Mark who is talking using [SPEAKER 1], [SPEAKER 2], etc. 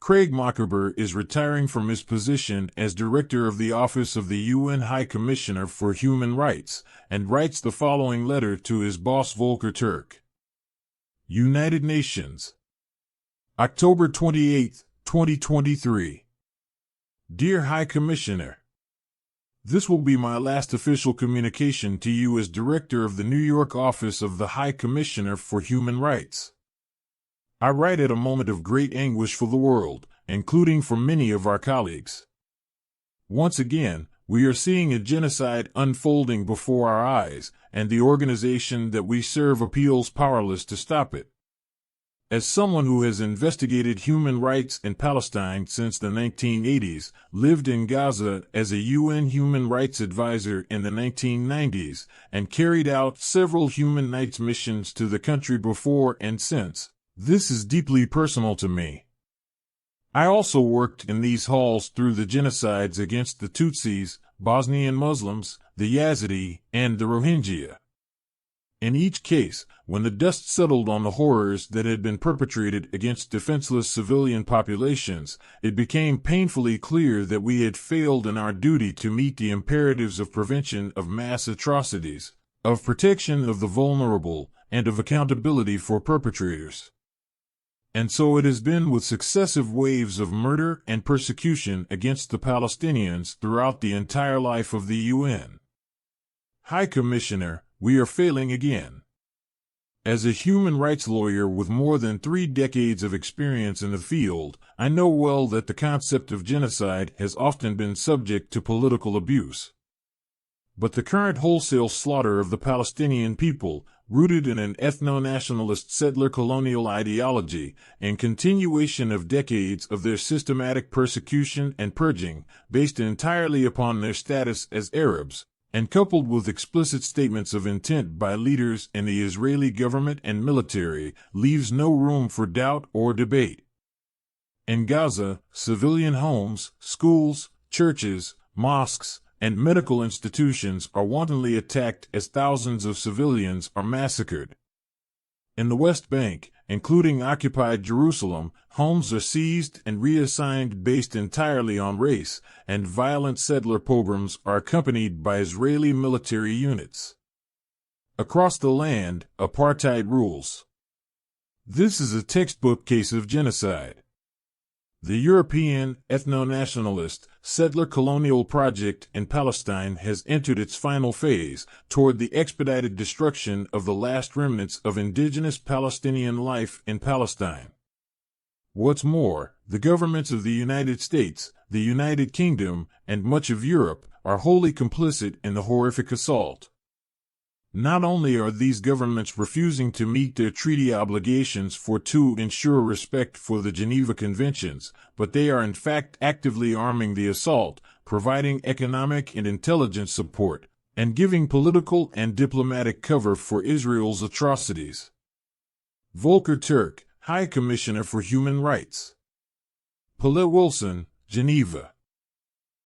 [SPEAKER 1] Craig Mokhiber is retiring from his position as director of the Office of the UN High Commissioner for Human Rights, and writes the following letter to his boss Volker Turk. United Nations, October 28, 2023. Dear High Commissioner, this will be my last official communication to you as director of the New York office of the High Commissioner for Human Rights. I write at a moment of great anguish for the world, including for many of our colleagues. Once again, we are seeing a genocide unfolding before our eyes, and the organization that we serve appeals powerless to stop it. As someone who has investigated human rights in Palestine since the 1980s, lived in Gaza as a UN human rights advisor in the 1990s, and carried out several human rights missions to the country before and since, this is deeply personal to me. I also worked in these halls through the genocides against the Tutsis, Bosnian Muslims, the Yazidi, and the Rohingya. In each case, when the dust settled on the horrors that had been perpetrated against defenseless civilian populations, it became painfully clear that we had failed in our duty to meet the imperatives of prevention of mass atrocities, of protection of the vulnerable, and of accountability for perpetrators. And so it has been with successive waves of murder and persecution against the Palestinians throughout the entire life of the UN. High Commissioner, we are failing again. As a human rights lawyer with more than 3 decades of experience in the field, I know well that the concept of genocide has often been subject to political abuse. But the current wholesale slaughter of the Palestinian people, rooted in an ethno-nationalist settler colonial ideology, and continuation of decades of their systematic persecution and purging, based entirely upon their status as Arabs, and coupled with explicit statements of intent by leaders in the Israeli government and military, leaves no room for doubt or debate. In Gaza, civilian homes, schools, churches, mosques, and medical institutions are wantonly attacked as thousands of civilians are massacred. In the West Bank, including occupied Jerusalem, homes are seized and reassigned based entirely on race, and violent settler pogroms are accompanied by Israeli military units. Across the land, apartheid rules. This is a textbook case of genocide. The European, ethno-nationalist, settler colonial project in Palestine has entered its final phase, toward the expedited destruction of the last remnants of indigenous Palestinian life in Palestine. What's more, the governments of the United States, the United Kingdom, and much of Europe are wholly complicit in the horrific assault. Not only are these governments refusing to meet their treaty obligations to ensure respect for the Geneva Conventions, but they are in fact actively arming the assault, providing economic and intelligence support, and giving political and diplomatic cover for Israel's atrocities. Volker Turk, High Commissioner for Human Rights. Paulette Wilson, Geneva.